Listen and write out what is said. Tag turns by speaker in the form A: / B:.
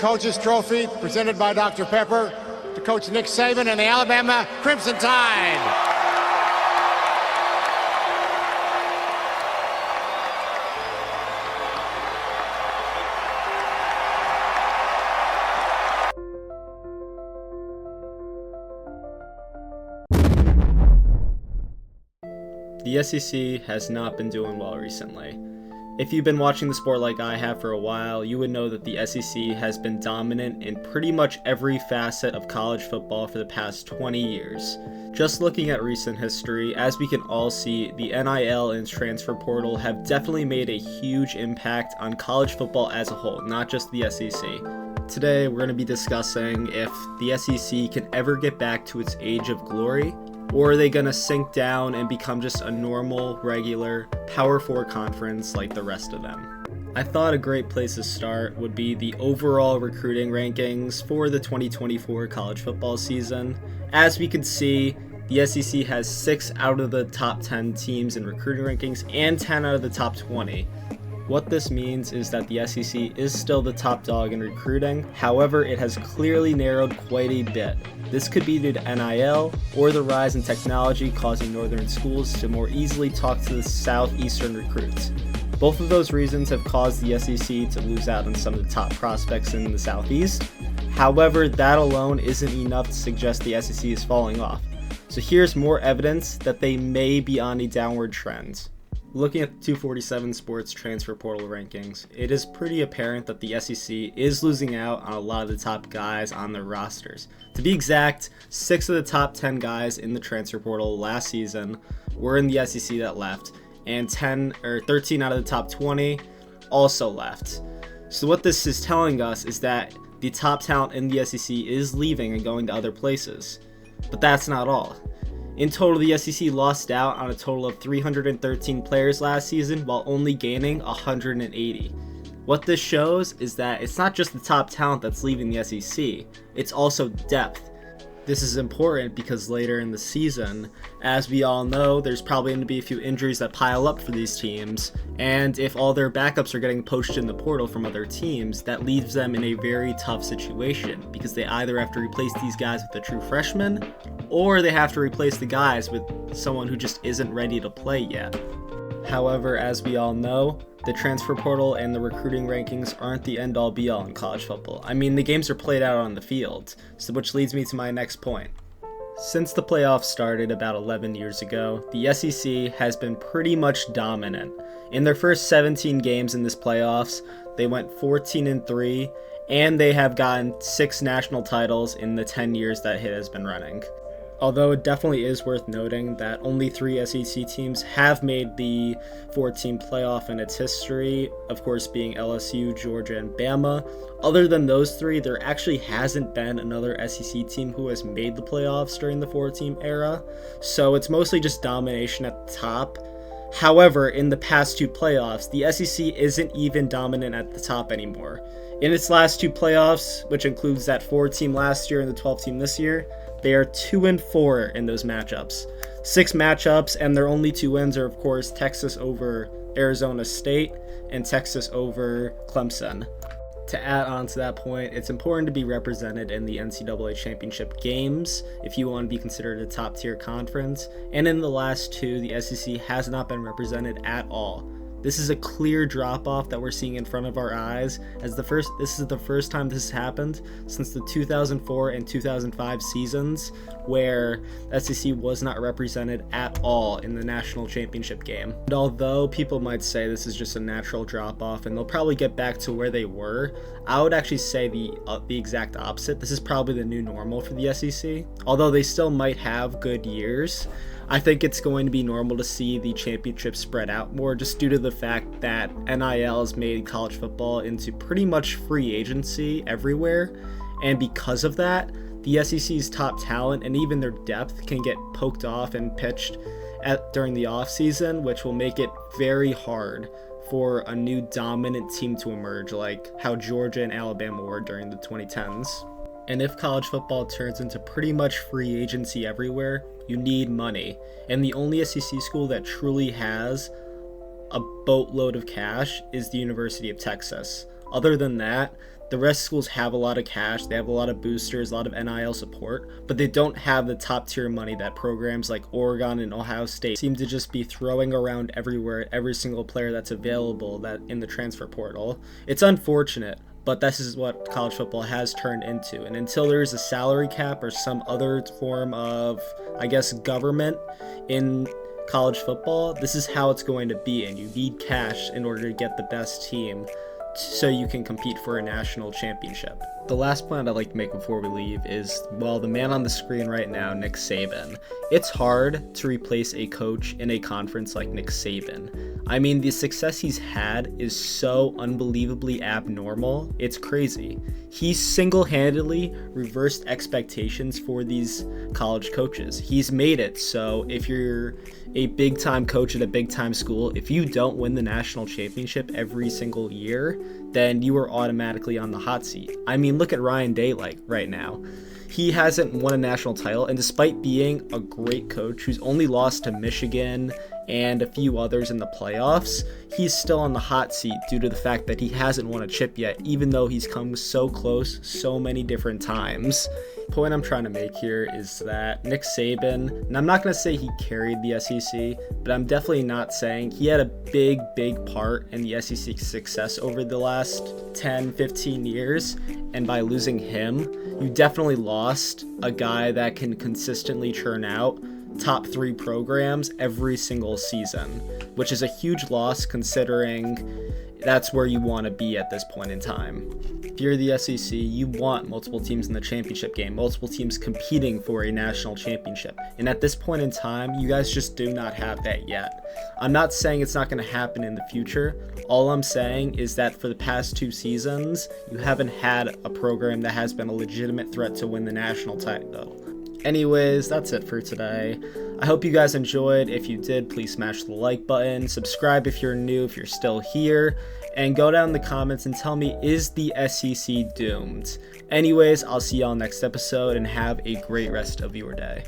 A: Coaches Trophy, presented by Dr. Pepper, to Coach Nick Saban and the Alabama Crimson Tide.
B: The SEC has not been doing well recently. If you've been watching the sport like I have for a while, you would know that the SEC has been dominant in pretty much every facet of college football for the past 20 years. Just looking at recent history, as we can all see, the NIL and transfer portal have definitely made a huge impact on college football as a whole, not just the SEC. Today, we're going to be discussing if the SEC can ever get back to its age of glory, or are they going to sink down and become just a normal, regular, Power 4 conference like the rest of them? I thought a great place to start would be the overall recruiting rankings for the 2024 college football season. As we can see, the SEC has 6 out of the top 10 teams in recruiting rankings and 10 out of the top 20. What this means is that the SEC is still the top dog in recruiting, however, it has clearly narrowed quite a bit. This could be due to NIL or the rise in technology causing northern schools to more easily talk to the southeastern recruits. Both of those reasons have caused the SEC to lose out on some of the top prospects in the southeast. However, that alone isn't enough to suggest the SEC is falling off. So here's more evidence that they may be on a downward trend. Looking at the 247 Sports transfer portal rankings, it is pretty apparent that the SEC is losing out on a lot of the top guys on their rosters. To be exact, 6 of the top 10 guys in the transfer portal last season were in the SEC that left, and 13 out of the top 20 also left. So what this is telling us is that the top talent in the SEC is leaving and going to other places. But that's not all. In total, the SEC lost out on a total of 313 players last season while only gaining 180. What this shows is that it's not just the top talent that's leaving the SEC, it's also depth. This is important because later in the season, as we all know, there's probably going to be a few injuries that pile up for these teams, and if all their backups are getting poached in the portal from other teams, that leaves them in a very tough situation because they either have to replace these guys with a true freshman, or they have to replace the guys with someone who just isn't ready to play yet. However, as we all know, the transfer portal and the recruiting rankings aren't the end-all be-all in college football. I mean, the games are played out on the field, so which leads me to my next point. Since the playoffs started about 11 years ago, the SEC has been pretty much dominant. In their first 17 games in this playoffs, they went 14-3, and they have gotten 6 national titles in the 10 years that it has been running. Although it definitely is worth noting that only 3 SEC teams have made the 4-team playoff in its history, of course being LSU, Georgia, and Bama. Other than those 3, there actually hasn't been another SEC team who has made the playoffs during the 4-team era, so it's mostly just domination at the top. However, in the past 2 playoffs, the SEC isn't even dominant at the top anymore. In its last 2 playoffs, which includes that 4-team last year and the 12-team this year, they are 2-4 in those matchups. 6 matchups, and their only 2 wins are, of course, Texas over Arizona State and Texas over Clemson. To add on to that point, it's important to be represented in the NCAA championship games if you want to be considered a top-tier conference, and in the last 2, the SEC has not been represented at all. This is a clear drop-off that we're seeing in front of our eyes, as this is the first time this has happened since the 2004 and 2005 seasons, where SEC was not represented at all in the national championship game. And although people might say this is just a natural drop-off and they'll probably get back to where they were, I would actually say the exact opposite. This is probably the new normal for the SEC. Although they still might have good years, I think it's going to be normal to see the championship spread out more just due to the fact that NIL has made college football into pretty much free agency everywhere, and because of that, the SEC's top talent and even their depth can get poked off and pitched during the offseason, which will make it very hard for a new dominant team to emerge like how Georgia and Alabama were during the 2010s. And if college football turns into pretty much free agency everywhere, you need money. And the only SEC school that truly has a boatload of cash is the University of Texas. Other than that, The rest of schools have a lot of cash, they have a lot of boosters, a lot of NIL support, but they don't have the top tier money that programs like Oregon and Ohio State seem to just be throwing around everywhere, every single player that's available that in the transfer portal. It's unfortunate, but this is what college football has turned into. And until there's a salary cap or some other form of, I guess, government in college football, this is how it's going to be. And you need cash in order to get the best team so you can compete for a national championship. The last point I'd like to make before we leave is, well, the man on the screen right now, Nick Saban. It's hard to replace a coach in a conference like Nick Saban. I mean, the success he's had is so unbelievably abnormal, it's crazy. He single-handedly reversed expectations for these college coaches. He's made it so if you're a big-time coach at a big-time school, if you don't win the national championship every single year, then you are automatically on the hot seat. I mean, look at Ryan Day right now. He hasn't won a national title, and despite being a great coach who's only lost to Michigan and a few others in the playoffs, he's still on the hot seat due to the fact that he hasn't won a chip yet, even though he's come so close so many different times. The point I'm trying to make here is that Nick Saban, and I'm not going to say he carried the SEC, but I'm definitely not saying he had a big part in the SEC's success over the last 10, 15 years, and by losing him, you definitely lost a guy that can consistently churn out top 3 programs every single season, which is a huge loss considering that's where you want to be at this point in time. If you're the SEC, you want multiple teams in the championship game, multiple teams competing for a national championship. And at this point in time, you guys just do not have that yet. I'm not saying it's not going to happen in the future. All I'm saying is that for the past 2 seasons, you haven't had a program that has been a legitimate threat to win the national title. Anyways, that's it for today. I hope you guys enjoyed. If you did, please smash the like button, subscribe if you're new, if you're still here, and go down in the comments and tell me, is the SEC doomed? Anyways, I'll see y'all next episode, and have a great rest of your day.